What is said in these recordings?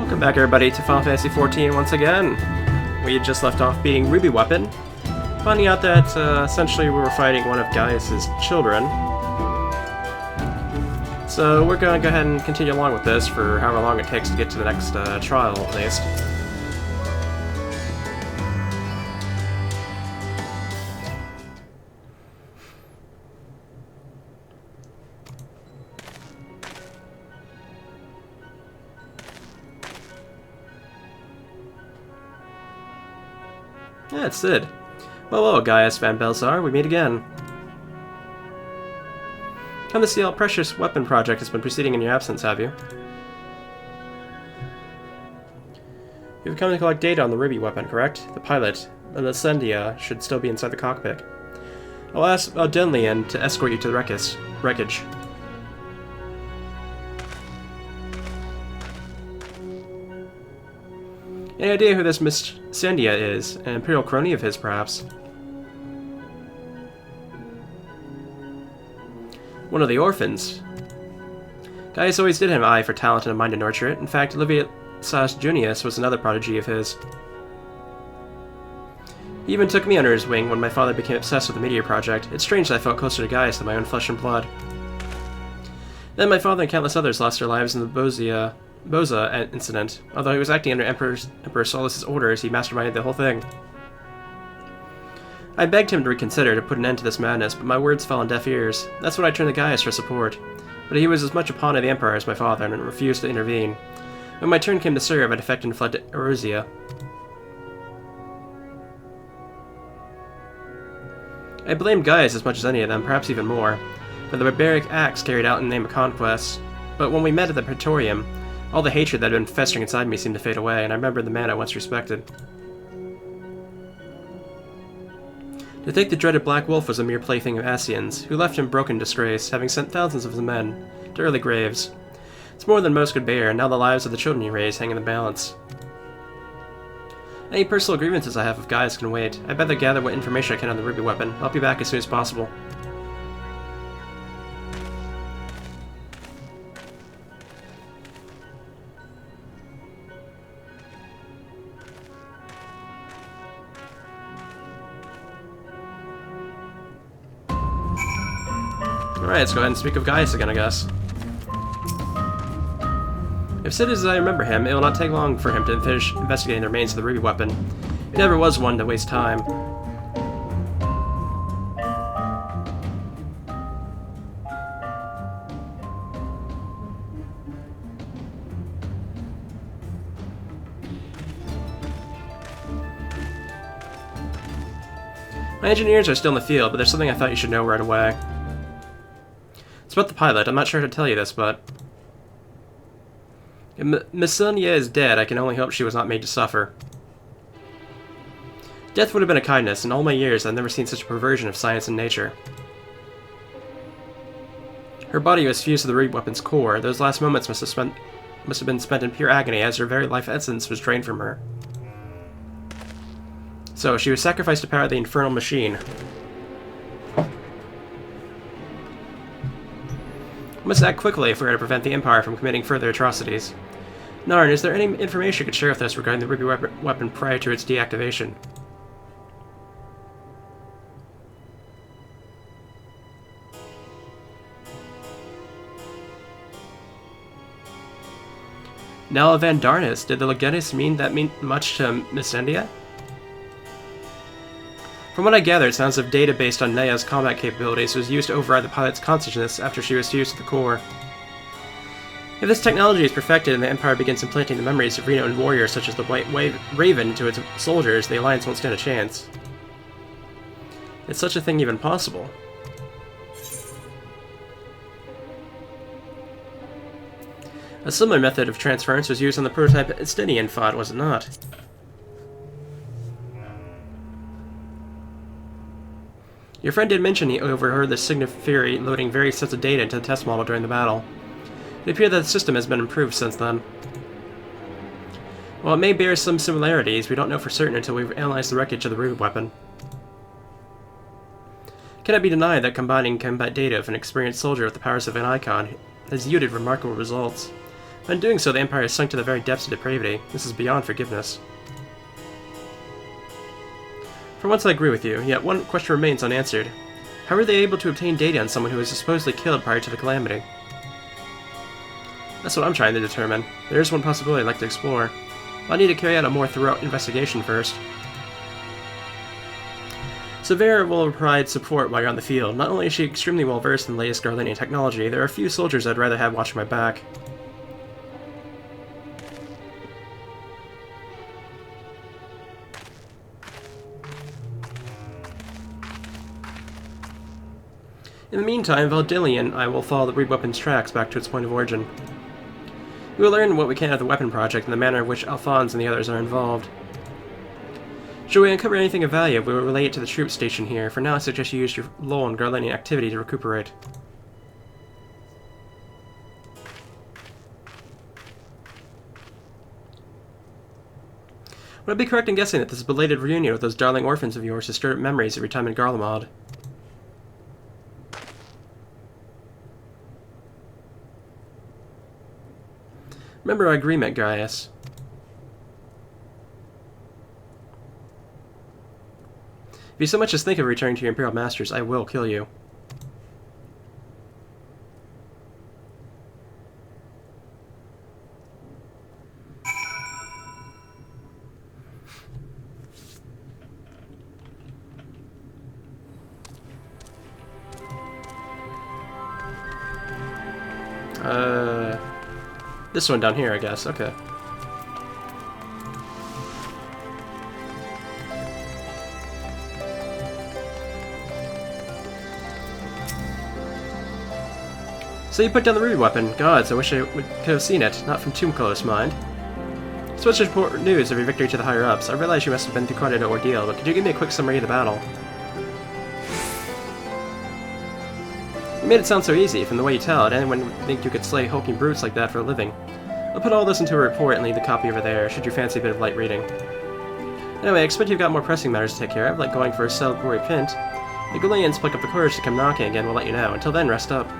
Welcome back everybody to Final Fantasy XIV once again. We had just left off beating Ruby Weapon, finding out that essentially we were fighting one of Gaius's children. So we're going to go ahead and continue along with this for however long it takes to get to the next trial at least. Yeah, it's Sid. Well, hello, Gaius Van Belzar. We meet again. Come to see how precious weapon project has been proceeding in your absence, have you? You've come to collect data on the Ruby weapon, correct? The pilot, the Sendia, should still be inside the cockpit. I'll ask Denlian to escort you to the wreckage. Any idea who this Miss Sendia is? An Imperial crony of his, perhaps? One of the orphans. Gaius always did have an eye for talent and a mind to nurture it. In fact, Livius Junius was another prodigy of his. He even took me under his wing when my father became obsessed with the Meteor Project. It's strange that I felt closer to Gaius than my own flesh and blood. Then my father and countless others lost their lives in the Boza incident. Although he was acting under Emperor Solus's orders, he masterminded the whole thing. I begged him to reconsider to put an end to this madness, but my words fell on deaf ears. That's when I turned to Gaius for support. But he was as much a pawn of the Empire as my father, and refused to intervene. When my turn came to serve, I defected and fled to Eruzia. I blamed Gaius as much as any of them, perhaps even more, for the barbaric acts carried out in the name of conquest. But when we met at the Praetorium, all the hatred that had been festering inside me seemed to fade away, and I remembered the man I once respected. To think the dreaded Black Wolf was a mere plaything of Asians, who left him broken in disgrace, having sent thousands of his men to early graves. It's more than most could bear, and now the lives of the children you raise hang in the balance. Any personal grievances I have with Gaius can wait. I'd better gather what information I can on the Ruby weapon. I'll be back as soon as possible. Alright, let's go ahead and speak of Gaius again, I guess. If Sid is as I remember him, it will not take long for him to finish investigating the remains of the Ruby weapon. He never was one to waste time. My engineers are still in the field, but there's something I thought you should know right away. It's about the pilot. I'm not sure how to tell you this, but... if Miss Sendia is dead, I can only hope she was not made to suffer. Death would have been a kindness. In all my years, I've never seen such a perversion of science and nature. Her body was fused to the Ruby weapon's core. Those last moments must have been spent in pure agony, as her very life essence was drained from her. So, she was sacrificed to power the infernal machine. We must act quickly if we are to prevent the Empire from committing further atrocities. Narn, is there any information you could share with us regarding the Ruby weapon prior to its deactivation? Nella Van Darnus, did the Legatus mean much to Miss Sendia? From what I gather, it sounds as if data based on Nea's combat capabilities was used to override the pilot's consciousness after she was fused to the core. If this technology is perfected and the Empire begins implanting the memories of renowned warriors such as the White Raven into its soldiers, the Alliance won't stand a chance. Is such a thing even possible? A similar method of transference was used on the prototype Estinian fought, was it not? Your friend did mention he overheard the Signiferi loading various sets of data into the test model during the battle. It appears that the system has been improved since then. While it may bear some similarities, we don't know for certain until we've analyzed the wreckage of the Ruby weapon. It cannot be denied that combining combat data of an experienced soldier with the powers of an icon has yielded remarkable results. In doing so, the Empire has sunk to the very depths of depravity. This is beyond forgiveness. For once I agree with you, yet one question remains unanswered. How were they able to obtain data on someone who was supposedly killed prior to the calamity? That's what I'm trying to determine. There is one possibility I'd like to explore. I'll need to carry out a more thorough investigation first. Severa will provide support while you're on the field. Not only is she extremely well versed in the latest Garlanian technology, there are a few soldiers I'd rather have watching my back. In the meantime, Valdillion and I will follow the Reed weapon's tracks back to its point of origin. We will learn what we can of the weapon project and the manner in which Alphonse and the others are involved. Should we uncover anything of value, we will relay it to the troops stationed here. For now, I suggest you use your lull in Garlanian activity to recuperate. Would I be correct in guessing that this belated reunion with those darling orphans of yours has stirred up memories of your time in Garlemald? Remember our agreement, Gaius. If you so much as think of returning to your Imperial Masters, I will kill you. This one down here, I guess. Okay. So you put down the ruby weapon. Gods, I wish I could have seen it. Not from too close, mind. Such important news of your victory to the higher-ups. I realize you must have been through quite an ordeal, but could you give me a quick summary of the battle? You made it sound so easy. From the way you tell it, anyone would think you could slay hulking brutes like that for a living. I'll put all this into a report and leave the copy over there, should you fancy a bit of light reading. Anyway, I expect you've got more pressing matters to take care of, like going for a celebratory pint. If the Gullians pluck up the courage to come knocking again, we'll let you know. Until then, rest up.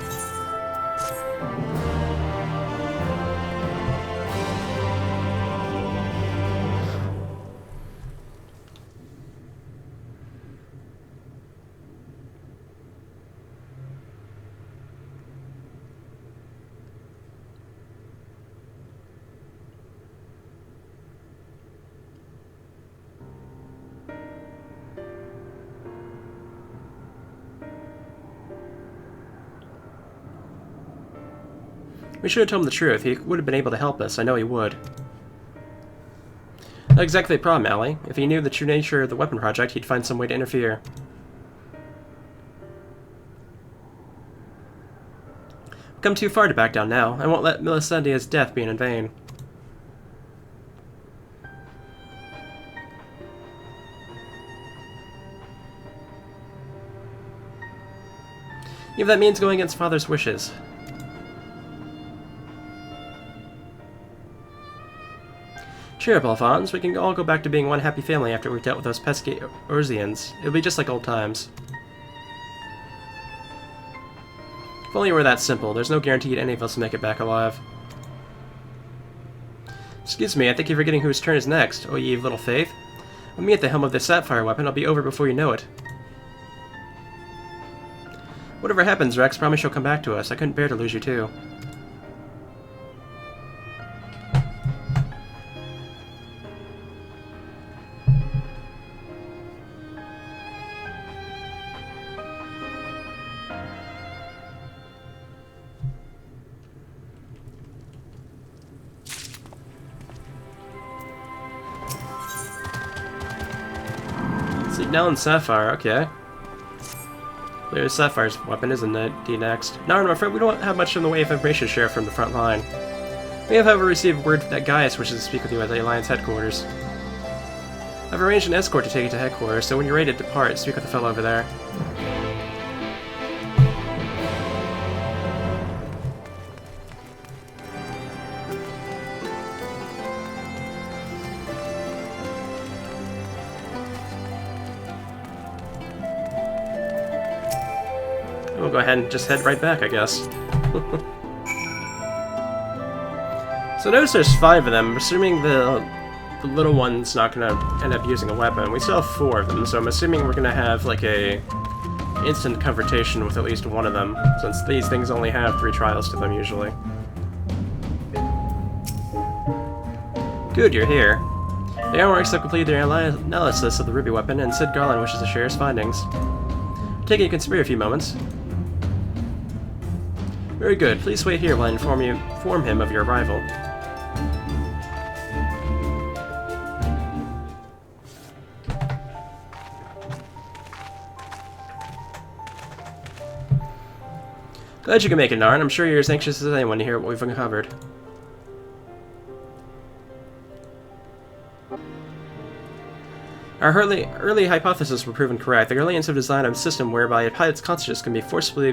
We should have told him the truth. He would have been able to help us. I know he would. Not exactly the problem, Allie. If he knew the true nature of the weapon project, he'd find some way to interfere. We've come too far to back down now. I won't let Melissendia's death be in vain. Even if that means going against Father's wishes. Cheer up, Alphonse. We can all go back to being one happy family after we've dealt with those pesky Urzians. It'll be just like old times. If only it were that simple. There's no guarantee any of us will make it back alive. Excuse me, I think you're forgetting whose turn is next, O ye of little faith. With me at the helm of this sapphire weapon, I'll be over before you know it. Whatever happens, Rex, promise you'll come back to us. I couldn't bear to lose you too. Seek now in Sapphire, okay. Clear Sapphire's weapon, isn't it? D next. Now, I'm afraid we don't have much in the way of information to share from the front line. We have, however, received word that Gaius wishes to speak with you at the Alliance headquarters. I've arranged an escort to take you to headquarters, so when you're ready to depart, speak with the fellow over there. We'll go ahead and just head right back, I guess. So notice there's 5 of them. Assuming the little one's not going to end up using a weapon. We still have 4 of them, so I'm assuming we're going to have like a instant confrontation with at least one of them, since these things only have 3 trials to them usually. Good, you're here. The Ironworks have completed their analysis of the ruby weapon, and Sid Garland wishes to share his findings. Take it you can spare a few moments. Very good. Please wait here while I inform him of your arrival. Glad you can make it, Narn. I'm sure you're as anxious as anyone to hear what we've uncovered. Our early hypotheses were proven correct. The Garleans have designed a system whereby a pilot's consciousness can be forcibly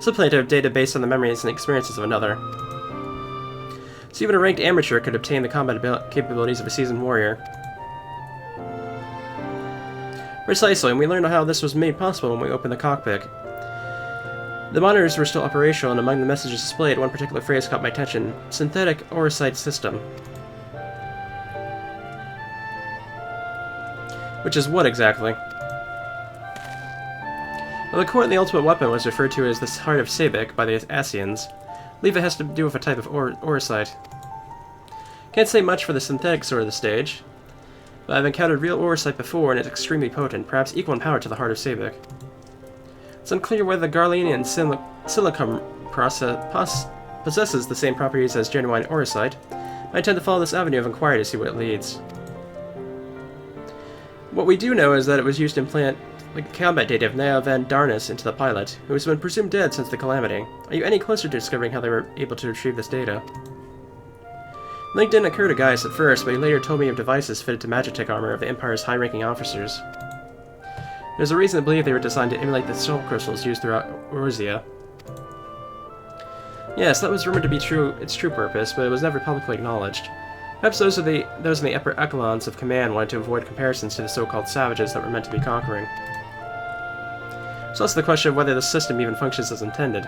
supplanted with data based on the memories and experiences of another. So even a ranked amateur could obtain the combat capabilities of a seasoned warrior. Precisely, and we learned how this was made possible when we opened the cockpit. The monitors were still operational, and among the messages displayed, one particular phrase caught my attention: synthetic oocyte system. Which is what exactly? Well, the core of the ultimate weapon was referred to as the Heart of Sabik by the Asians. I believe it has to do with a type of oocyte. Can't say much for the synthetic sort of the stage, but I've encountered real oocyte before, and it's extremely potent, perhaps equal in power to the Heart of Sabik. It's unclear whether the Garleanian silicum possesses the same properties as genuine oocyte. I intend to follow this avenue of inquiry to see where it leads. What we do know is that it was used to implant the combat data of Naya Van Darnus into the pilot, who has been presumed dead since the calamity. Are you any closer to discovering how they were able to retrieve this data? Link didn't occur to Gaius at first, but he later told me of devices fitted to Magitech armor of the Empire's high-ranking officers. There's a reason to believe they were designed to emulate the soul crystals used throughout Eorzea. Yes, that was rumored to be its true purpose, but it was never publicly acknowledged. Perhaps those in the upper echelons of command wanted to avoid comparisons to the so-called savages that were meant to be conquering. There's also the question of whether the system even functions as intended.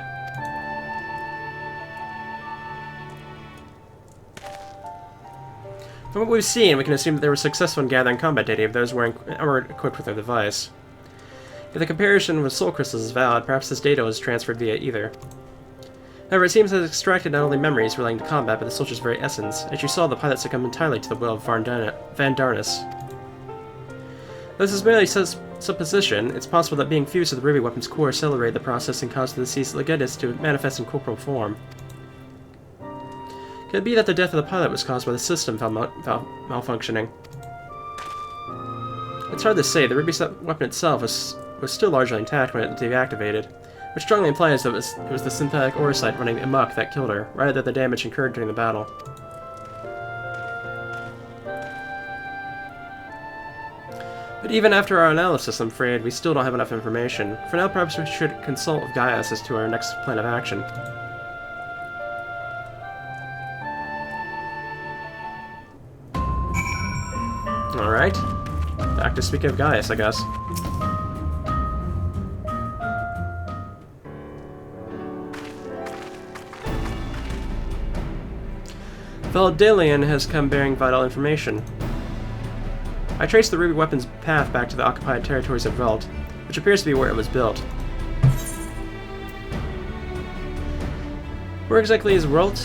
From what we've seen, we can assume that they were successful in gathering combat data of those who were equipped with their device. If the comparison with soul crystals is valid, perhaps this data was transferred via either. However, it seems to have extracted not only memories relating to combat, but the soldier's very essence. As you saw, the pilot succumbed entirely to the will of Van Darnus. Though this is merely supposition, it's possible that being fused to the ruby weapon's core accelerated the process and caused the deceased Legatus to manifest in corporal form. Could it be that the death of the pilot was caused by the system malfunctioning? It's hard to say. The ruby weapon itself was still largely intact when it deactivated, which strongly implies that it was the synthetic oocyte running amok that killed her, rather than the damage incurred during the battle. But even after our analysis, I'm afraid, we still don't have enough information. For now, perhaps we should consult with Gaius as to our next plan of action. Alright. Back to speaking of Gaius, I guess. Valdalian has come bearing vital information. I traced the ruby weapon's path back to the occupied territories of Velt, which appears to be where it was built. Where exactly is Velt?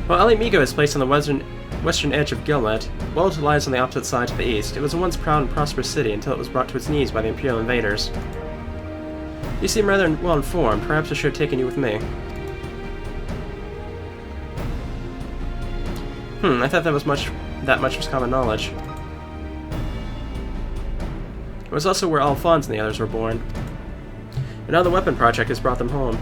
While Ali Migo is placed on the western edge of Gilnet, Weld lies on the opposite side to the east. It was a once proud and prosperous city until it was brought to its knees by the Imperial invaders. You seem rather well informed. Perhaps I should have taken you with me. I thought that much was common knowledge. It was also where Alphonse and the others were born. And now the weapon project has brought them home.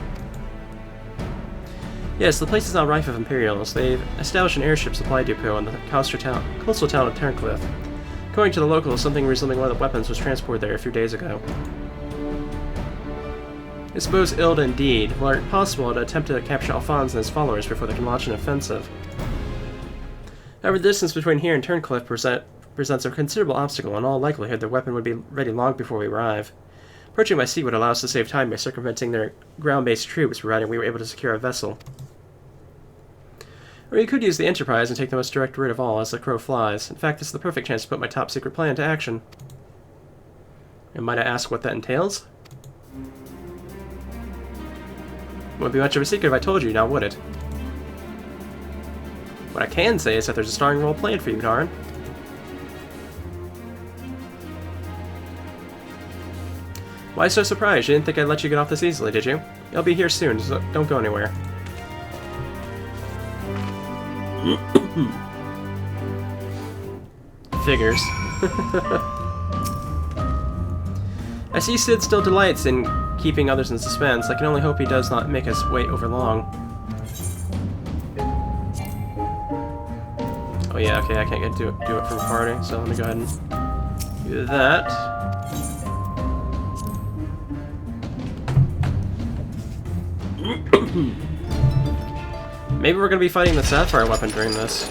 Yes, the place is now rife with Imperials. They've established an airship supply depot in the coastal town of Turncliffe. According to the locals, something resembling one of the weapons was transported there a few days ago. I suppose ill indeed. Were it possible to attempt to capture Alphonse and his followers before they can launch an offensive. However, the distance between here and Turncliffe presents a considerable obstacle. In all likelihood, their weapon would be ready long before we arrive. Approaching by sea would allow us to save time by circumventing their ground-based troops, providing we were able to secure a vessel. Or you could use the Enterprise and take the most direct route of all, as the crow flies. In fact, this is the perfect chance to put my top-secret plan into action. And might I ask what that entails? Wouldn't be much of a secret if I told you, now would it? What I can say is that there's a starring role planned for you, Darn. Why so surprised? You didn't think I'd let you get off this easily, did you? I'll be here soon, so don't go anywhere. Figures. I see Sid still delights in keeping others in suspense. I can only hope he does not make us wait over long. Oh yeah, okay, I can't do it from farting, so let me go ahead and do that. Maybe we're gonna be fighting the Sapphire weapon during this.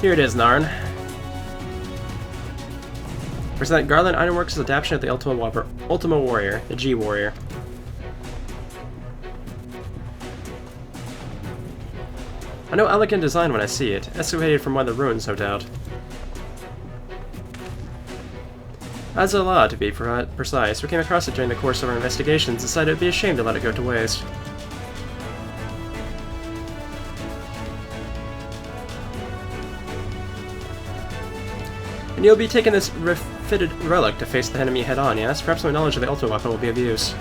Here it is, Narn. Present Garland Ironworks' adaptation of the Ultima Warrior, the G-Warrior. I know elegant design when I see it, excavated from one of the ruins, no doubt. Azala, to be precise. We came across it during the course of our investigations and decided it would be a shame to let it go to waste. And you'll be taking this refitted relic to face the enemy head-on, yes? Perhaps my knowledge of the Ultima weapon will be of use.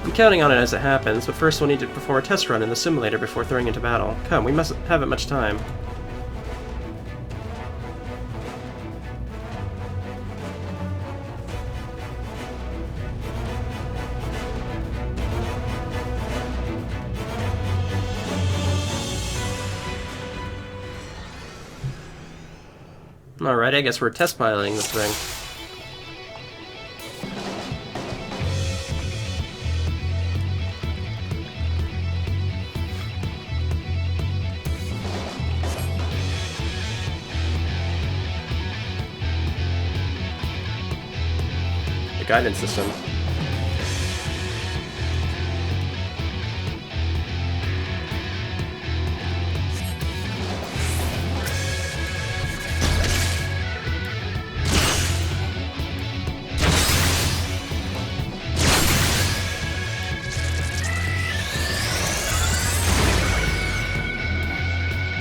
I'm counting on it as it happens, but first we'll need to perform a test run in the simulator before throwing into battle. Come, we mustn't have much time. Alright, I guess we're test piloting this thing. The guidance system.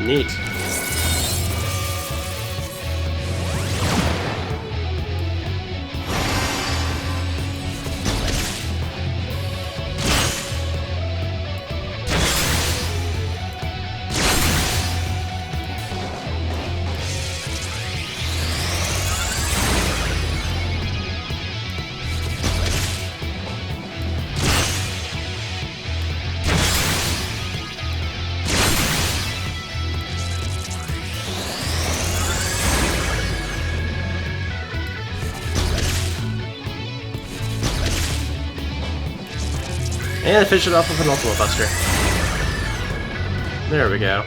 Neat. And finish it off with an Ultima Buster. There we go.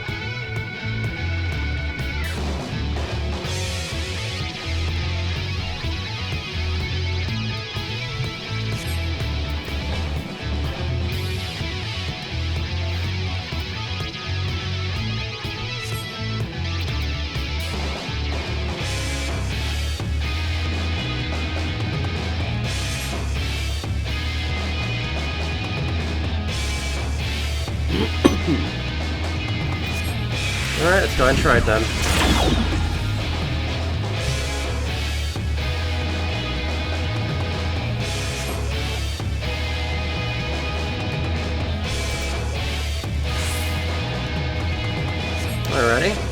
go ahead and try it then. Alrighty.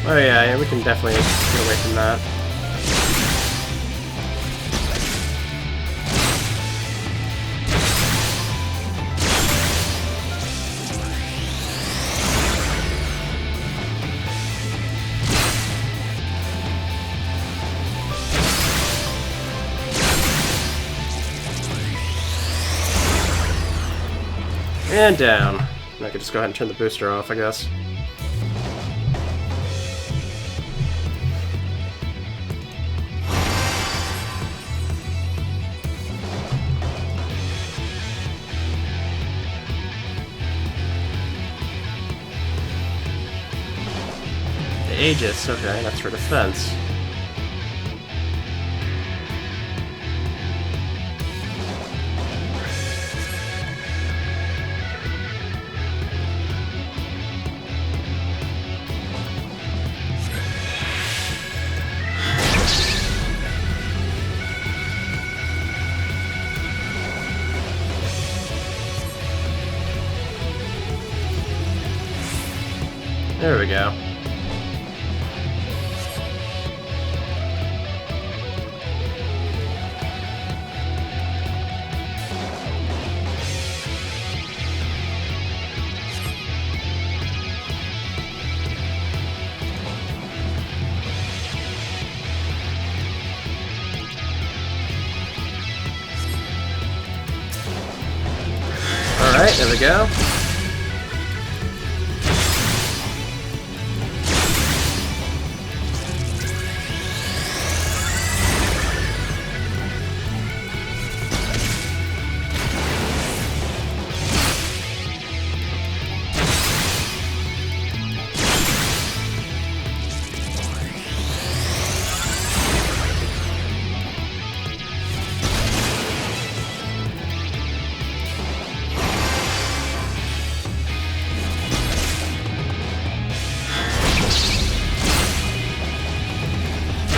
Oh yeah, we can definitely get away from that. And down. I could just go ahead and turn the booster off, I guess. Aegis, okay, that's for defense. There we go. Alright, there we go.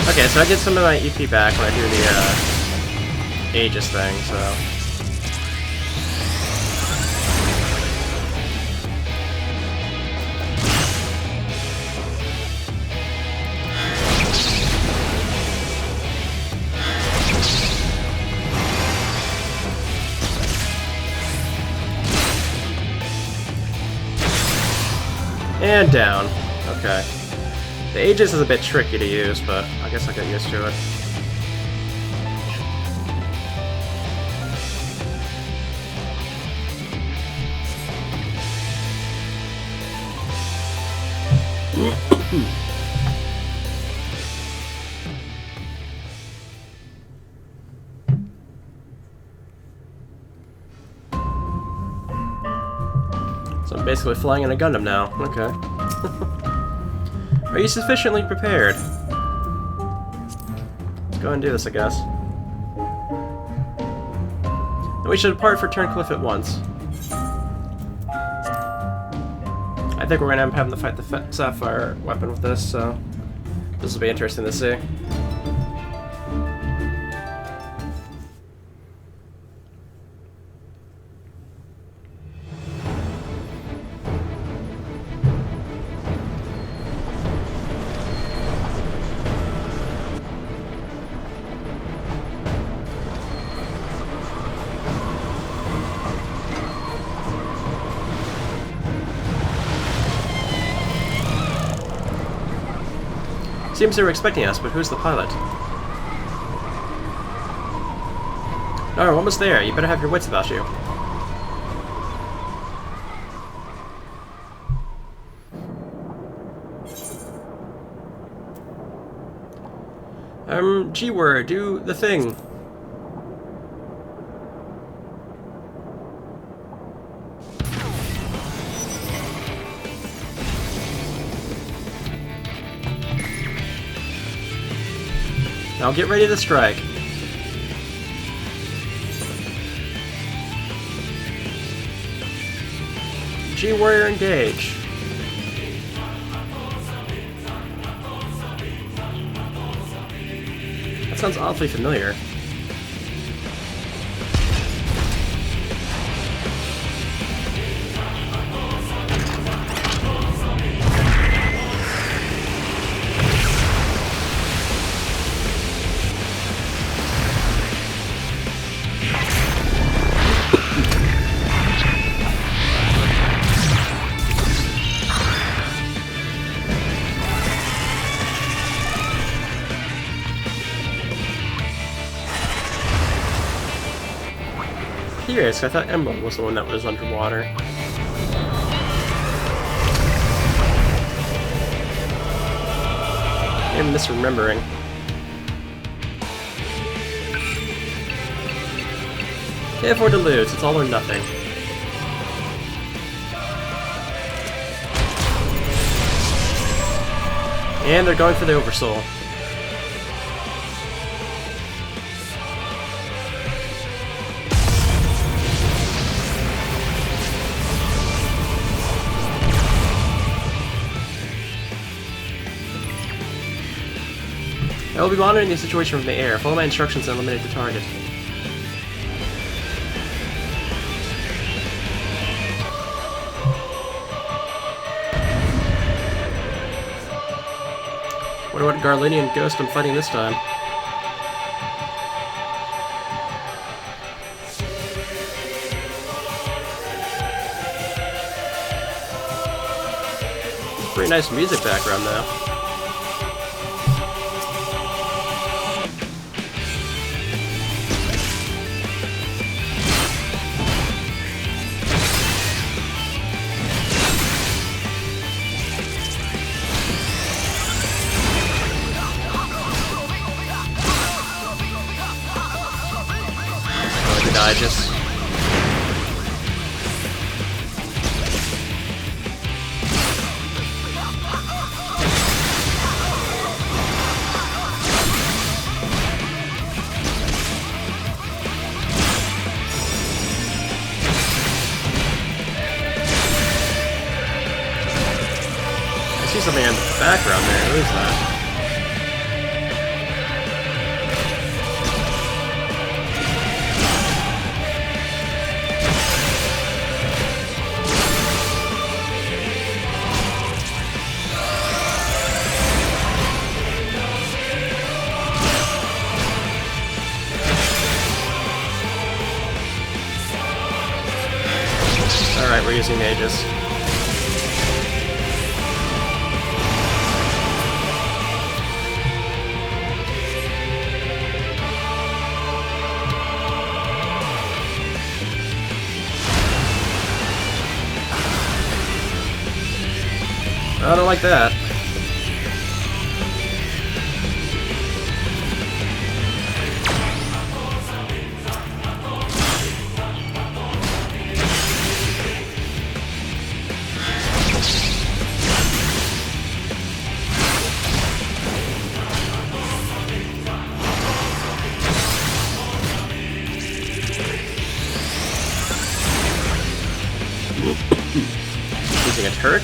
Okay, so I get some of my EP back when I do the Aegis thing, so... And down. Okay. The Aegis is a bit tricky to use, but I guess I'll get used to it. So I'm basically flying in a Gundam now. Okay. Are you sufficiently prepared? Let's go and do this, I guess. And we should depart for Turncliffe at once. I think we're gonna end up having to fight the Sapphire weapon with this, so this will be interesting to see. Seems they were expecting us, but who's the pilot? Oh, we're almost there. You better have your wits about you. G-word, do the thing. Now get ready to strike. G-warrior engage. That sounds awfully familiar. Curious, I thought Emerald was the one that was underwater. I'm misremembering. Can't afford to lose, it's all or nothing. And they're going for the Oversoul. I will be monitoring the situation from the air. Follow my instructions and eliminate the target. Wonder what Garlinian ghost I'm fighting this time. Pretty nice music background though. Just I see something in the background there. Who is that? Alright, we're using mages. I don't like that. Using a turret?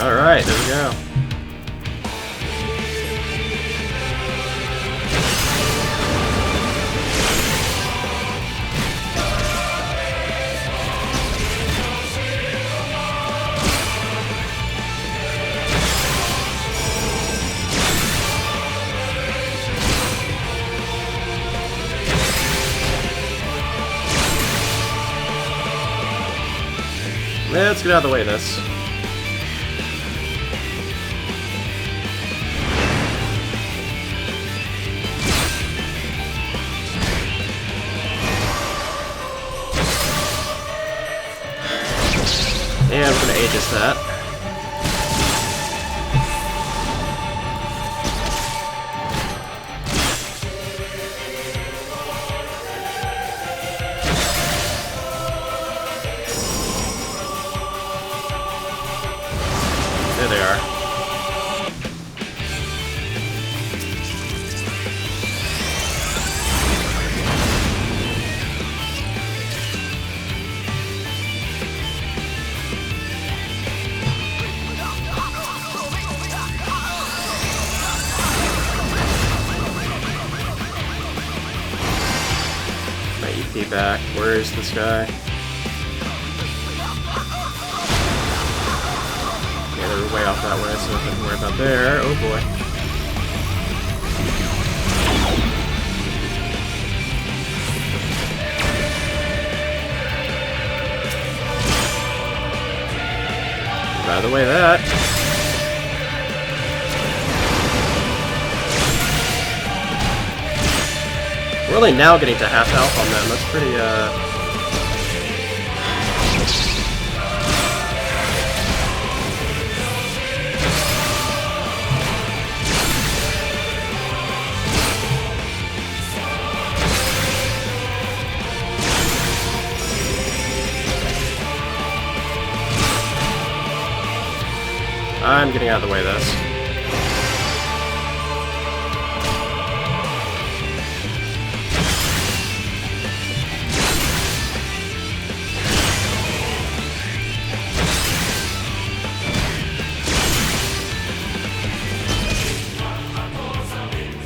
Alright, there we go. Let's get out of the way of this. And we're gonna Aegis that. There they are. My EP back. Where is this guy? They're way off that way, so nothing to worry about there. Oh boy. By the way, that. We're only now getting to half health on them. That's pretty, I'm getting out of the way of this.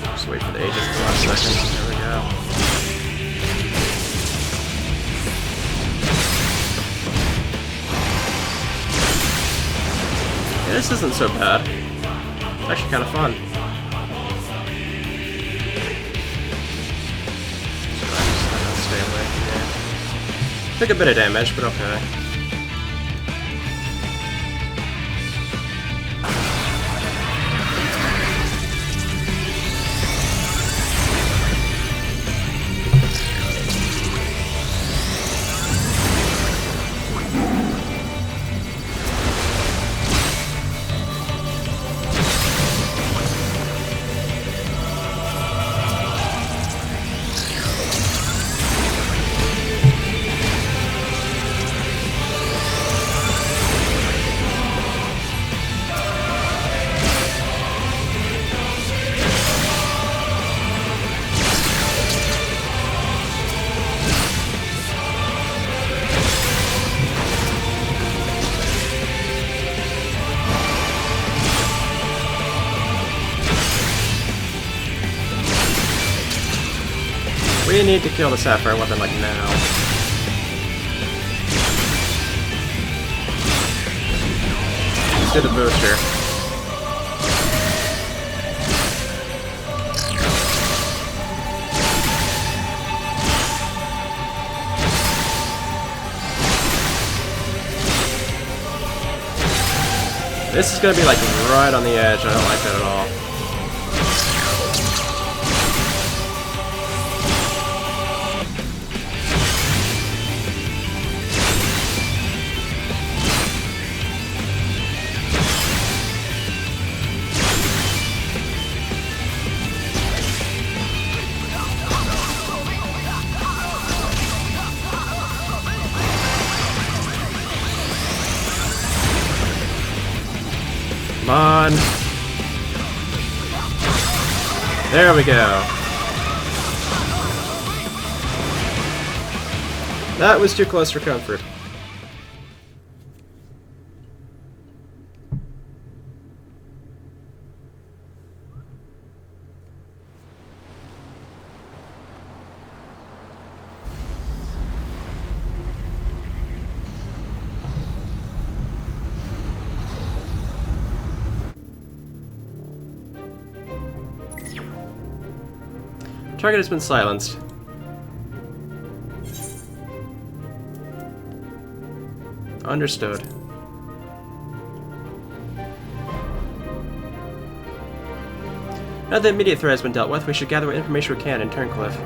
Just wait for the Aegis for 1 second. There we go. This isn't so bad. It's actually kind of fun. So I'm just stay away from here. Took a bit of damage, but okay. We need to kill the Sapphire weapon like now. Let's do the booster. This is gonna be like right on the edge. I don't like that at all. Come on. There we go. That was too close for comfort. Target has been silenced. Understood. Now that the immediate threat has been dealt with, we should gather what information we can in Turncliffe.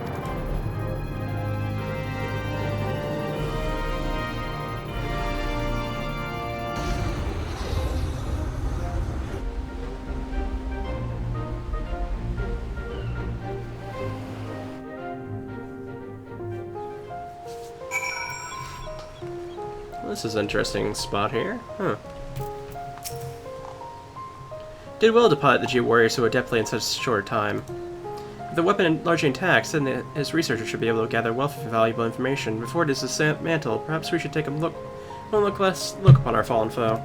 This is an interesting spot here. Huh. Did well to pilot the G warrior so adeptly in such a short time. With the weapon largely intact, then his researchers should be able to gather a wealth of valuable information. Before it is dismantled, perhaps we should take a look upon our fallen foe.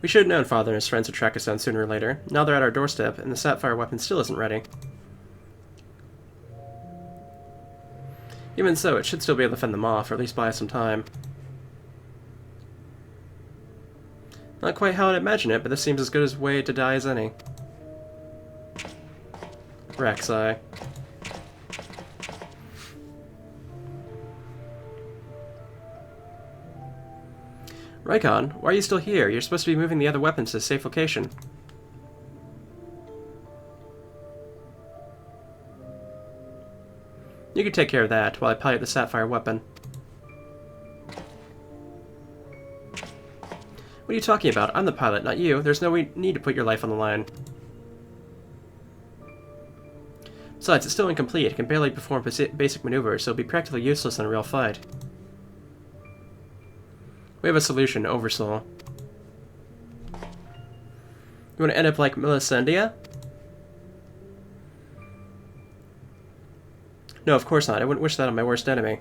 We should have known Father and his friends would track us down sooner or later. Now they're at our doorstep, and the sapphire weapon still isn't ready. Even so, it should still be able to fend them off, or at least buy us some time. Not quite how I'd imagine it, but this seems as good a way to die as any. Rek'Sai. Raikon, why are you still here? You're supposed to be moving the other weapons to a safe location. You can take care of that while I pilot the sapphire weapon. What are you talking about? I'm the pilot, not you. There's no need to put your life on the line. Besides, it's still incomplete. It can barely perform basic maneuvers, so it'll be practically useless in a real fight. We have a solution, Oversoul. You want to end up like Melissendia? No, of course not. I wouldn't wish that on my worst enemy.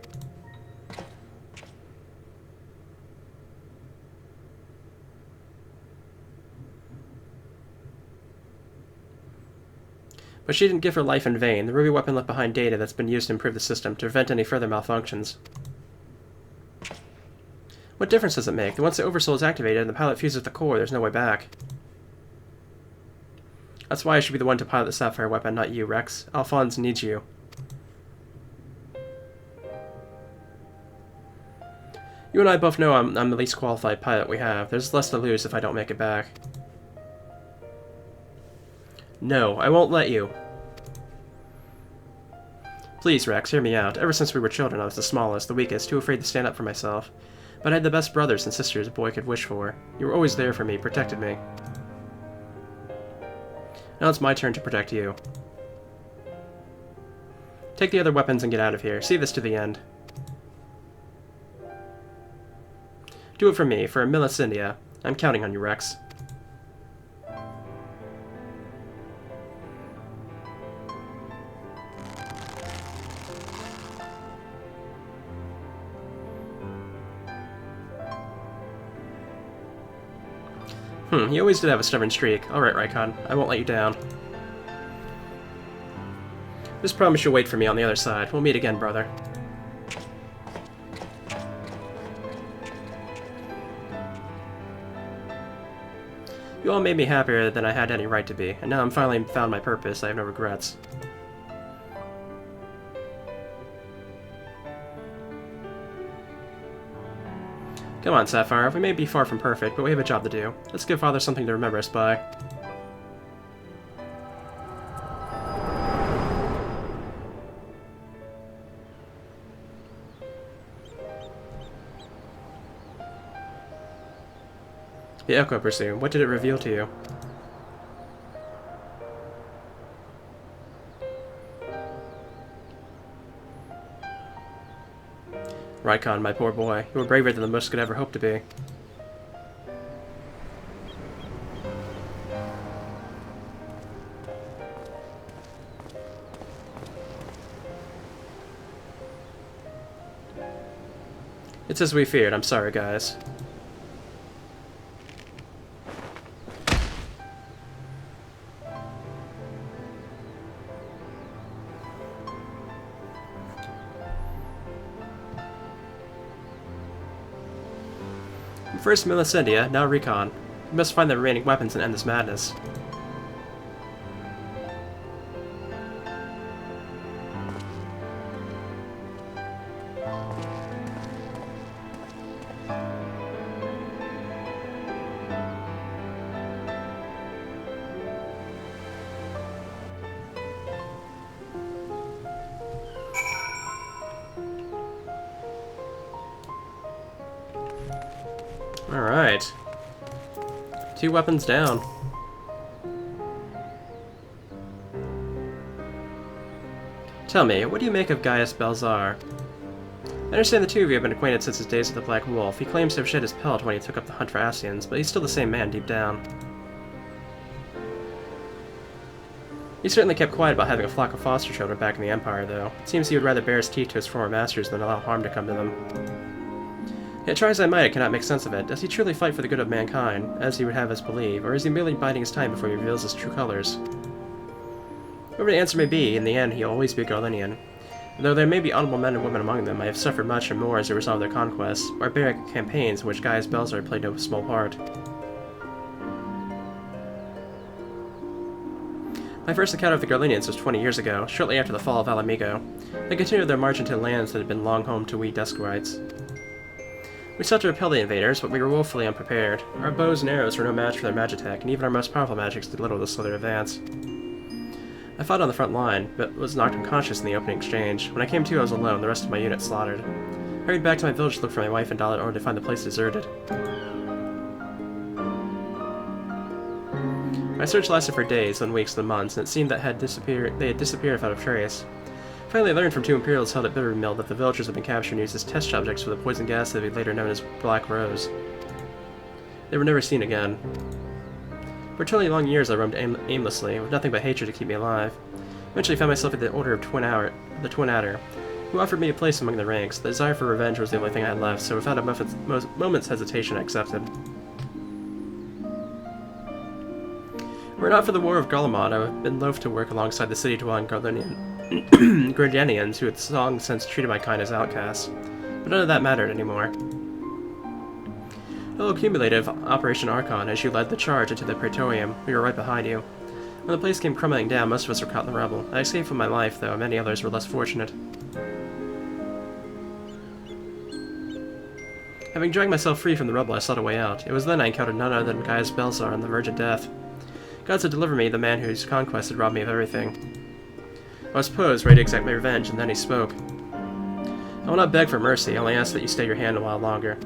But she didn't give her life in vain. The ruby weapon left behind data that's been used to improve the system, to prevent any further malfunctions. What difference does it make? Once the Oversoul is activated and the pilot fuses with the core, there's no way back. That's why I should be the one to pilot the sapphire weapon, not you, Rex. Alphonse needs you. You and I both know I'm the least qualified pilot we have. There's less to lose if I don't make it back. No, I won't let you. Please, Rex, hear me out. Ever since we were children, I was the smallest, the weakest, too afraid to stand up for myself. But I had the best brothers and sisters a boy could wish for. You were always there for me, protected me. Now it's my turn to protect you. Take the other weapons and get out of here. See this to the end. Do it for me, for Melissendia. I'm counting on you, Rex. You always did have a stubborn streak. Alright, Raikon. I won't let you down. Just promise you'll wait for me on the other side. We'll meet again, brother. You all made me happier than I had any right to be, and now I'm finally found my purpose. I have no regrets. Come on, Sapphire. We may be far from perfect, but we have a job to do. Let's give Father something to remember us by. The Echo Pursuit. What did it reveal to you? Raikon, my poor boy. You were braver than the most could ever hope to be. It's as we feared. I'm sorry, guys. First Milliscendia, now Recon. We must find the remaining weapons and end this madness. Alright. 2 weapons down. Tell me, what do you make of Gaius Belzar? I understand the two of you have been acquainted since his days at the Black Wolf. He claims to have shed his pelt when he took up the hunt for Ascians, but he's still the same man deep down. He certainly kept quiet about having a flock of foster children back in the Empire, though. It seems he would rather bare his teeth to his former masters than allow harm to come to them. Yet try as I might, I cannot make sense of it. Does he truly fight for the good of mankind, as he would have us believe, or is he merely biding his time before he reveals his true colors? Whatever the answer may be, in the end he'll always be a Garlinian. Though there may be honorable men and women among them, I have suffered much and more as a result of their conquests, barbaric campaigns in which Gaius Belzar played no small part. My first encounter with the Garlinians was 20 years ago, shortly after the fall of Alamigo. They continued their march into lands that had been long home to we Duskrites. We sought to repel the invaders, but we were woefully unprepared. Our bows and arrows were no match for their magitech, and even our most powerful magics did little to slow their advance. I fought on the front line, but was knocked unconscious in the opening exchange. When I came to, I was alone, the rest of my unit slaughtered. I hurried back to my village to look for my wife and daughter, only to find the place deserted. My search lasted for days, then weeks, then months, and it seemed that they had disappeared without a trace. Finally, I learned from 2 Imperials held at Bittermill that the villagers had been captured and used as test subjects for the poison gas that would be later known as Black Rose. They were never seen again. For 20 long years I roamed aimlessly, with nothing but hatred to keep me alive. Eventually I found myself at the order of the Twin Adder, who offered me a place among the ranks. The desire for revenge was the only thing I had left, so without a moment's hesitation I accepted. Were it not for the War of Garlemald, I would have been loath to work alongside the city-dwelling Gardenians who had long since treated my kind as outcasts. But none of that mattered anymore. Hello, cumulative Operation Archon, as you led the charge into the Praetorium. We were right behind you. When the place came crumbling down, most of us were caught in the rubble. I escaped with my life, though many others were less fortunate. Having dragged myself free from the rubble, I sought a way out. It was then I encountered none other than Gaius Belzar on the verge of death. Gods had delivered me, the man whose conquest had robbed me of everything. I was posed, ready to exact my revenge, and then he spoke. I will not beg for mercy, I only ask that you stay your hand a while longer.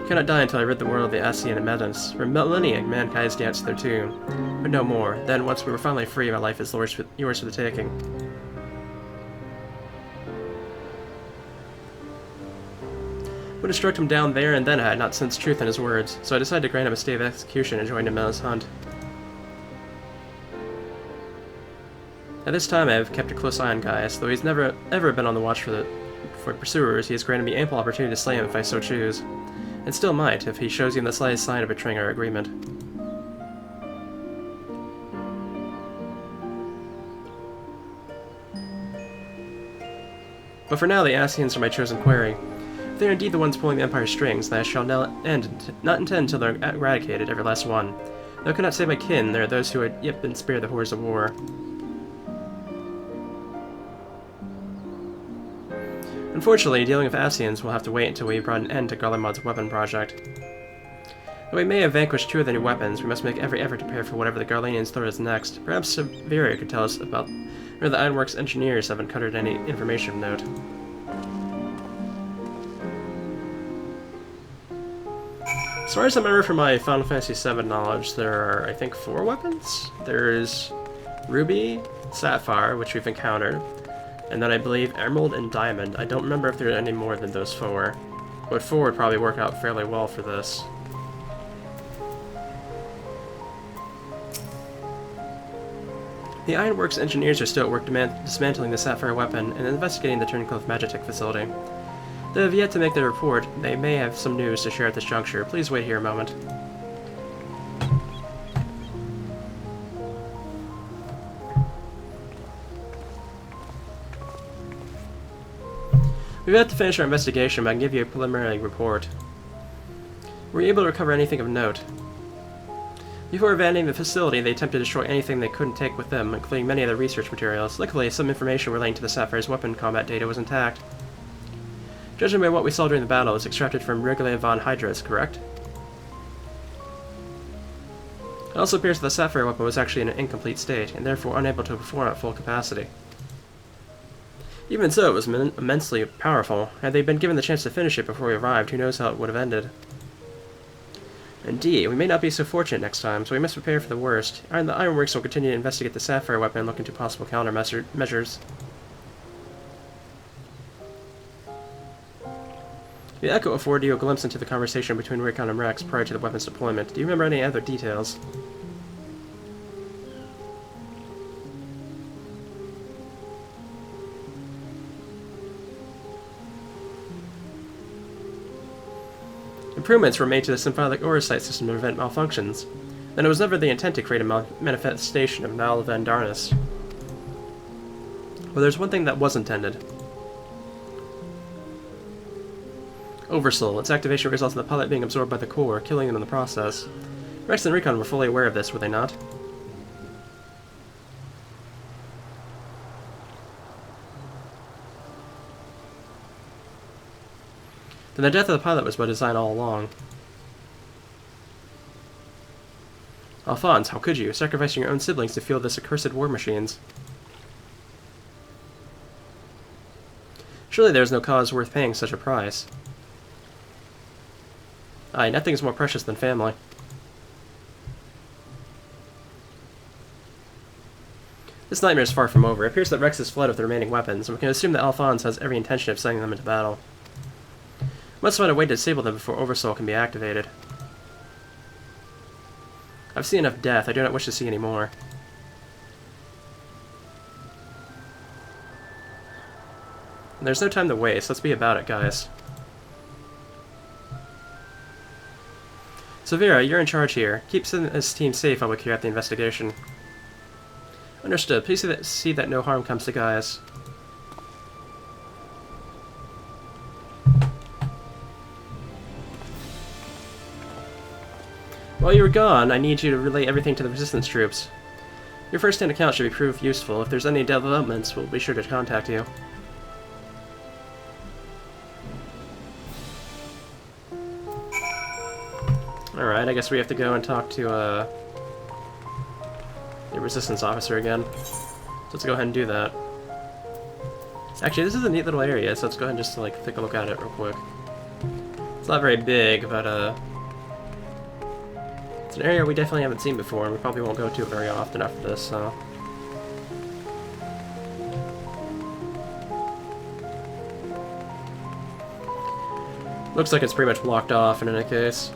I cannot die until I rid the world of the Ascian and Medans. For millennia, mankind has danced their tune. But no more. Then, once we were finally free, my life is yours for the taking. Would have struck him down there and then I had not sensed truth in his words, so I decided to grant him a stay of execution and join him in his hunt. At this time I have kept a close eye on Gaius, though he's never ever been on the watch for pursuers. He has granted me ample opportunity to slay him if I so choose, and still might, if he shows even the slightest sign of betraying our agreement. But for now, the Ascians are my chosen quarry. If they are indeed the ones pulling the Empire's strings, then I shall not intend until they're eradicated, every last one. Though I cannot save my kin, there are those who had yet been spared the horrors of war. Unfortunately, dealing with Ascians will have to wait until we brought an end to Garlemald's weapon project. Though we may have vanquished 2 of their new weapons, we must make every effort to prepare for whatever the Garlinians throw at us next. Perhaps Severia could tell us about where the Ironworks engineers have uncovered any information of note. As far as I remember from my Final Fantasy VII knowledge, there are, I think, 4 weapons? There's Ruby, Sapphire, which we've encountered, and then I believe Emerald and Diamond. I don't remember if there are any more than those 4, but 4 would probably work out fairly well for this. The Ironworks engineers are still at work dismantling the Sapphire weapon and investigating the Turncliffe Magitech facility. They have yet to make their report. They may have some news to share at this juncture. Please wait here a moment. We've yet to finish our investigation, but I can give you a preliminary report. Were you able to recover anything of note? Before abandoning the facility, they attempted to destroy anything they couldn't take with them, including many of the research materials. Luckily, some information relating to the Sapphire's weapon combat data was intact. Judging by what we saw during the battle, it was extracted from Regula von Hydras, correct? It also appears that the Sapphire weapon was actually in an incomplete state, and therefore unable to perform at full capacity. Even so, it was immensely powerful. Had they been given the chance to finish it before we arrived, who knows how it would have ended. Indeed, we may not be so fortunate next time, so we must prepare for the worst. The Ironworks will continue to investigate the Sapphire weapon and look into possible countermeasures. The Echo afforded you a glimpse into the conversation between Rickon and Rex prior to the weapon's deployment. Do you remember any other details? Improvements were made to the symbolic Orosite system to prevent malfunctions. Then it was never the intent to create a manifestation of Nal Van Darnus. Well, there's one thing that was intended. Oversoul. Its activation results in the pilot being absorbed by the core, killing them in the process. Rex and Recon were fully aware of this, were they not? Then the death of the pilot was by design all along. Alphonse, how could you, sacrificing your own siblings to fuel this accursed war machines? Surely there is no cause worth paying such a price. Aye, nothing is more precious than family. This nightmare is far from over. It appears that Rex has fled with the remaining weapons, and we can assume that Alphonse has every intention of sending them into battle. We must find a way to disable them before Oversoul can be activated. I've seen enough death. I do not wish to see any more. And there's no time to waste. Let's be about it, guys. So Vera, you're in charge here. Keep this team safe while we carry out the investigation. Understood. Please see that no harm comes to Gaius. While you were gone, I need you to relay everything to the Resistance troops. Your first-hand account should prove useful. If there's any developments, we'll be sure to contact you. Alright, I guess we have to go and talk to, the Resistance officer again. So let's go ahead and do that. Actually, this is a neat little area, so let's go ahead and just, like, take a look at it real quick. It's not very big, but, it's an area we definitely haven't seen before, and we probably won't go to it very often after this, so... Looks like it's pretty much blocked off in any case.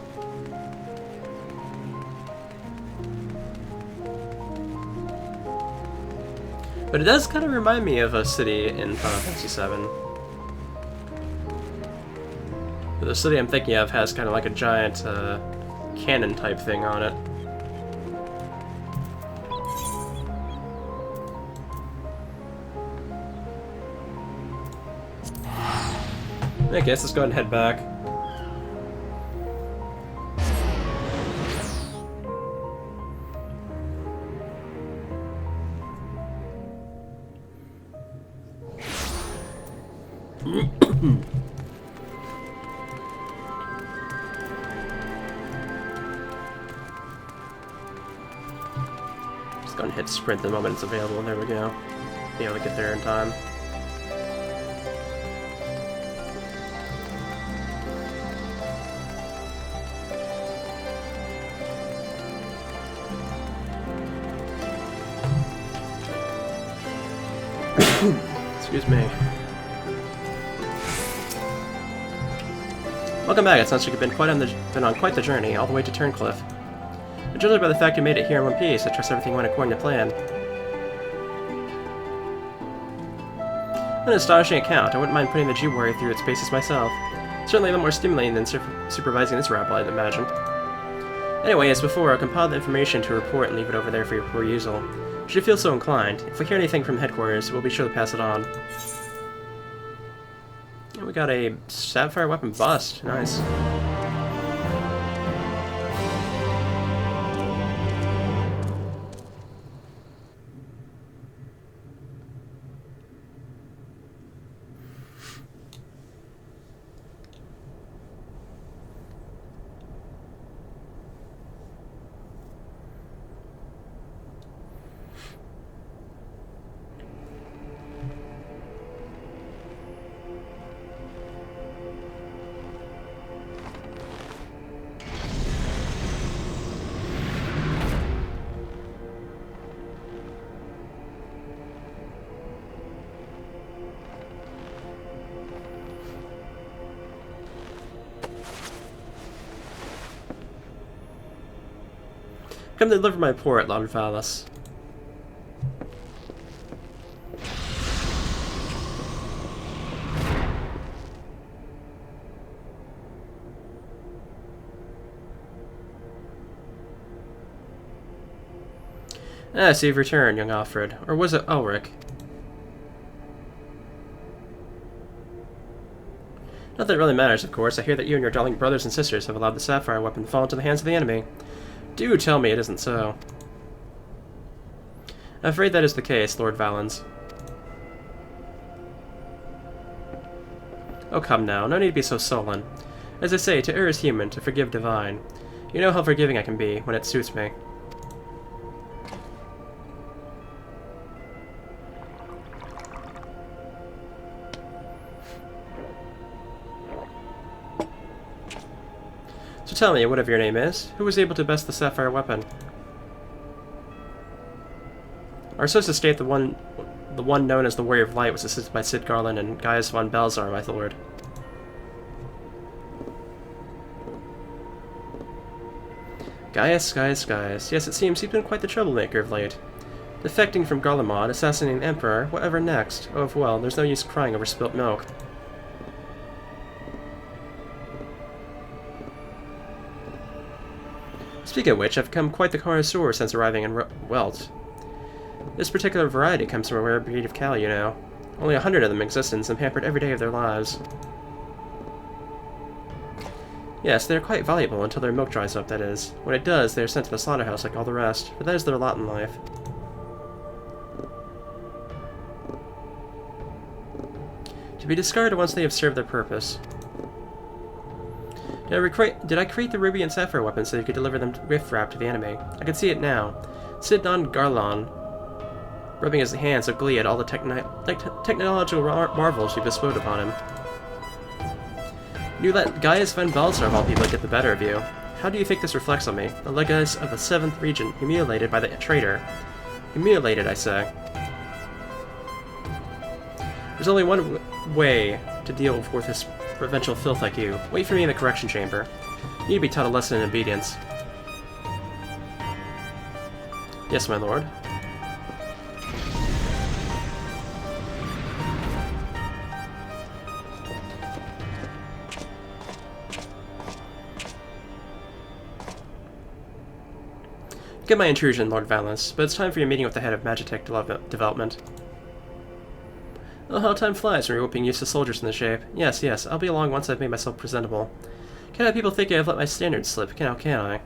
But it does kind of remind me of a city in Final Fantasy VII. The city I'm thinking of has kind of like a giant cannon type thing on it. I guess let's go ahead and head back. Just go ahead and hit sprint the moment it's available. There we go. Be able to get there in time. Excuse me. Welcome back. It sounds like you've been on quite the journey, all the way to Turncliffe. But judging by the fact you made it here in one piece, I trust everything went according to plan. An astonishing account. I wouldn't mind putting the Jew warrior through its paces myself. Certainly a bit more stimulating than supervising this rabble, I'd imagine. Anyway, as before, I'll compile the information to a report and leave it over there for your perusal. Should you feel so inclined, if we hear anything from headquarters, we'll be sure to pass it on. And we got a Sapphire weapon bust. Nice. Come deliver my report, Lord Valis. Ah, so you've returned, young Alfred. Or was it Ulrich? Not that it really matters, of course. I hear that you and your darling brothers and sisters have allowed the sapphire weapon to fall into the hands of the enemy. Do tell me it isn't so. I'm afraid that is the case, Lord Valens. Oh, come now. No need to be so sullen. As I say, to err is human, to forgive divine. You know how forgiving I can be, when it suits me. So tell me, whatever your name is, who was able to best the sapphire weapon? Our sources state the one known as the Warrior of Light was assisted by Sid Garland and Gaius von Balzar, my lord. Gaius. Yes, it seems he's been quite the troublemaker of late. Defecting from Garlemald, assassinating the Emperor, whatever next? Oh, well, there's no use crying over spilt milk. Speaking of which, I've become quite the connoisseur since arriving in Welt. This particular variety comes from a rare breed of cow, you know. Only 100 of them in existence and pampered every day of their lives. Yes, they are quite valuable until their milk dries up, that is. When it does, they are sent to the slaughterhouse like all the rest, for that is their lot in life. To be discarded once they have served their purpose. Did I create the ruby and sapphire weapons so you could deliver them riff-raff to the enemy? I can see it now. Sidon Garlon, rubbing his hands of glee at all the technological marvels you bestowed upon him. You let Gaius von Balzar of all people get the better of you. How do you think this reflects on me, the Legais of the 7th Region, humiliated by the traitor? Humiliated, I say. There's only one way to deal with this provincial filth like you. Wait for me in the correction chamber. You need to be taught a lesson in obedience. Yes, my lord. Get my intrusion, Lord Valens, but it's time for your meeting with the head of Magitech Development. Oh, how time flies when you're whipping useless soldiers into shape. Yes, I'll be along once I've made myself presentable. Can't have people think I've let my standards slip, can I?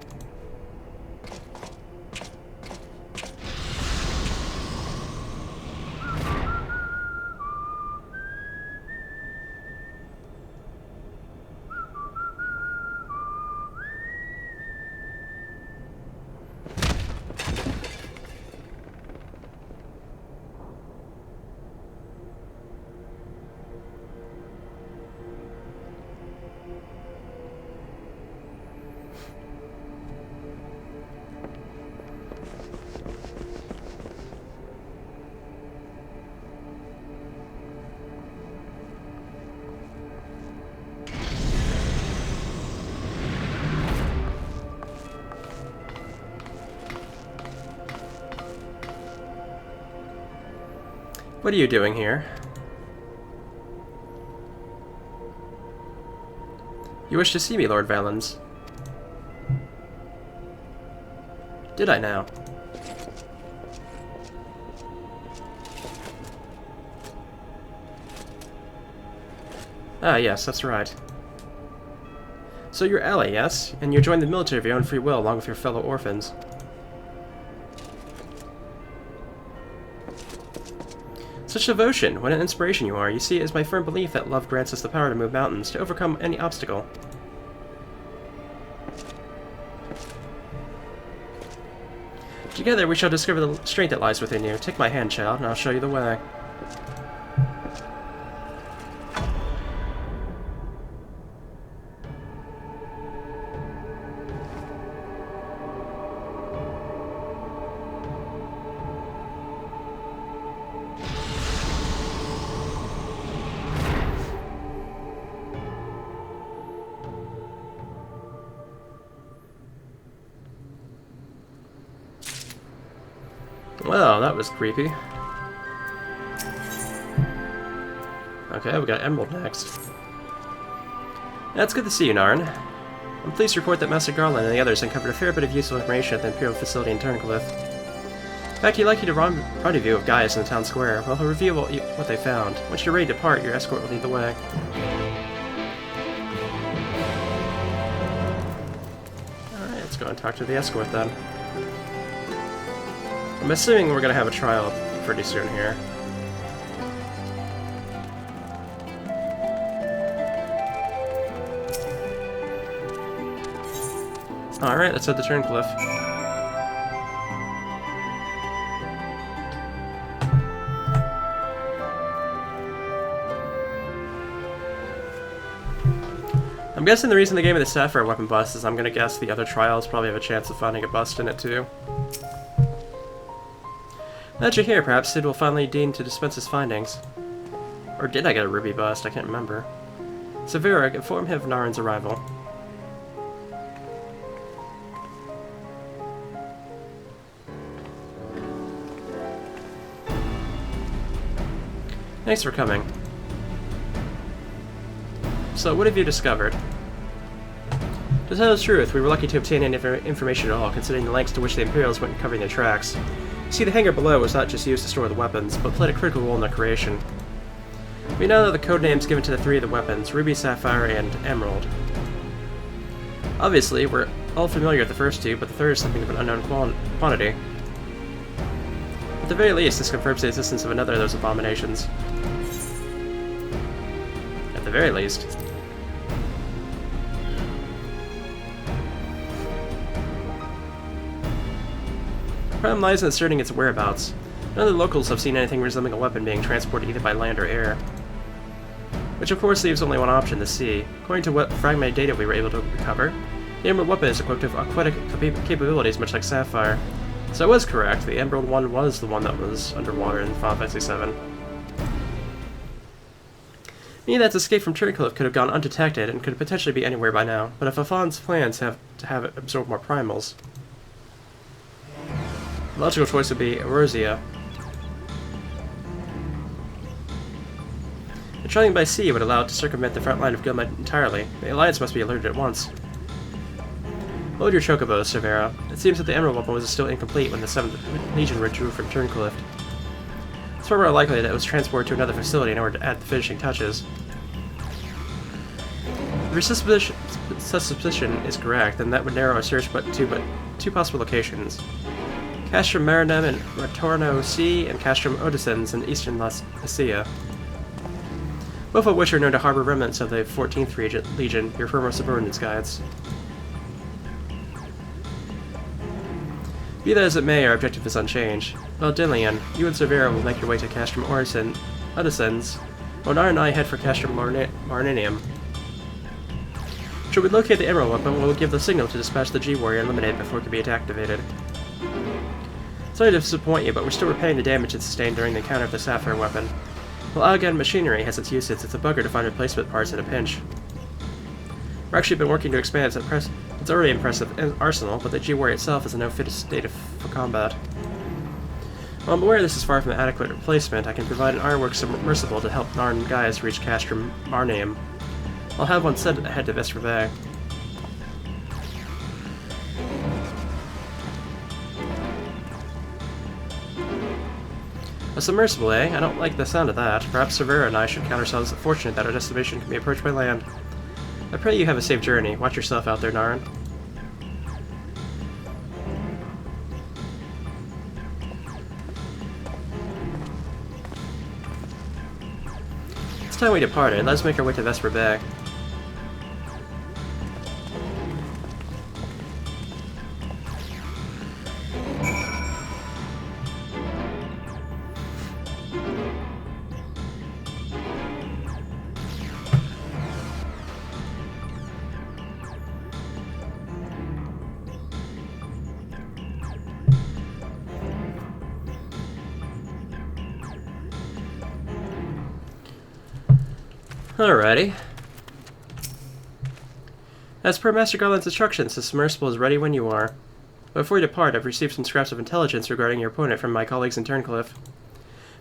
What are you doing here? You wish to see me, Lord Valens. Did I now? Ah, yes, that's right. So you're Ellie, yes? And you joined the military of your own free will along with your fellow orphans. Such devotion! What an inspiration you are. You see, it is my firm belief that love grants us the power to move mountains, to overcome any obstacle. Together we shall discover the strength that lies within you. Take my hand, child, and I'll show you the way. Well, that was creepy. Okay, we got Emerald next. Yeah, it's good to see you, Narn. I'm pleased to report that Master Garland and the others uncovered a fair bit of useful information at the Imperial facility in Turncliffe. In fact, he'd like you to rendezvous with Gaius in the town square. Well, he'll reveal what they found. Once you're ready to depart, your escort will lead the way. Alright, let's go and talk to the escort then. I'm assuming we're going to have a trial pretty soon here. Alright, let's head to Turncliffe. I'm guessing the reason they gave me the Sapphire weapon bust is I'm gonna guess the other trials probably have a chance of finding a bust in it too. Now that you're here, perhaps Sid will finally deign to dispense his findings. Or did I get a ruby bust? I can't remember. Severa, inform him of Naren's arrival. Thanks for coming. So, what have you discovered? To tell the truth, we were lucky to obtain any information at all, considering the lengths to which the Imperials went in covering their tracks. See, the hangar below was not just used to store the weapons, but played a critical role in their creation. We now know the code names given to the three of the weapons, Ruby, Sapphire, and Emerald. Obviously, we're all familiar with the first two, but the third is something of an unknown quantity. At the very least, this confirms the existence of another of those abominations. At the very least. The problem lies in asserting its whereabouts. None of the locals have seen anything resembling a weapon being transported either by land or air. Which of course leaves only one option, the sea. According to what fragmented data we were able to recover, the Emerald weapon is equipped with aquatic capabilities much like Sapphire. So I was correct, the Emerald one was the one that was underwater in Final Fantasy VII. Meaning that its escape from Turncliffe could have gone undetected and could potentially be anywhere by now, but if Afon's plans have to have it absorb more primals, the logical choice would be Eorzea. And traveling by sea would allow it to circumvent the front line of Gilmet entirely. The Alliance must be alerted at once. Load your chocobos, Severa. It seems that the Emerald weapon was still incomplete when the 7th Legion withdrew from Turncliffe. It's far more likely that it was transported to another facility in order to add the finishing touches. If your suspicion is correct, then that would narrow our search to two possible locations. Castrum Marinum in Retorno Sea and Castrum Odysseans in eastern Lycia. Both of which are known to harbor remnants of the 14th Legion, your former subordinates' guides. Be that as it may, our objective is unchanged. Well, Dilian, you and Severa will make your way to Castrum Odysseans, while Nar and I head for Castrum Marinium. Should we locate the Emerald weapon, we'll give the signal to dispatch the G-Warrior and eliminate it before it can be activated. Sorry to disappoint you, but we're still repairing the damage it sustained during the encounter with the Sapphire weapon. While Algan machinery has its uses, it's a bugger to find replacement parts in a pinch. We've actually been working to expand its already impressive arsenal, but the G-Warrior itself is in no fit state for combat. While I'm aware this is far from an adequate replacement, I can provide an ironworks submersible to help Narn and Gaius reach Castrum Marinium. I'll have one sent ahead to Vespervae. A submersible, eh? I don't like the sound of that. Perhaps Severa and I should count ourselves fortunate that our destination can be approached by land. I pray you have a safe journey. Watch yourself out there, Narn. It's time we departed. Let's make our way to Vespervae. Alrighty. As per Master Garland's instructions, the submersible is ready when you are. But before you depart, I've received some scraps of intelligence regarding your opponent from my colleagues in Turncliffe.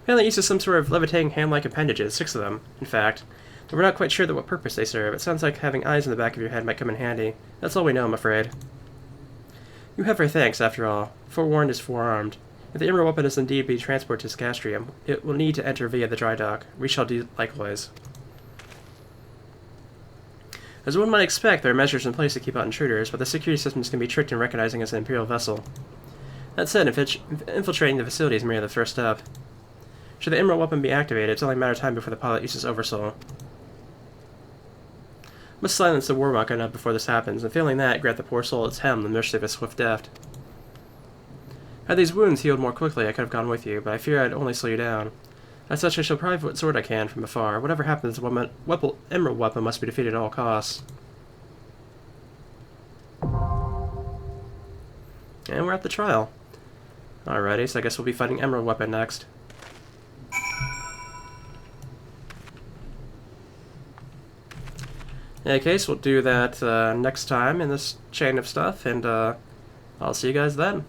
Apparently it uses some sort of levitating hand-like appendages, 6 of them, in fact. But we're not quite sure what purpose they serve. It sounds like having eyes in the back of your head might come in handy. That's all we know, I'm afraid. You have our thanks, after all. Forewarned is forearmed. If the emerald weapon is indeed be transported to Scastrium, it will need to enter via the dry dock. We shall do likewise. As one might expect, there are measures in place to keep out intruders, but the security systems can be tricked in recognizing as an Imperial vessel. That said, infiltrating the facility is merely the first step. Should the emerald weapon be activated, it's only a matter of time before the pilot uses Oversoul. Must silence the war machina before this happens, and failing that, grant the poor soul its hem the mercy of a swift death. Had these wounds healed more quickly, I could have gone with you, but I fear I'd only slow you down. As such, I shall pry what sword I can from afar. Whatever happens, the emerald weapon must be defeated at all costs. And we're at the trial. Alrighty, so I guess we'll be fighting emerald weapon next. In any case, we'll do that next time in this chain of stuff, and I'll see you guys then.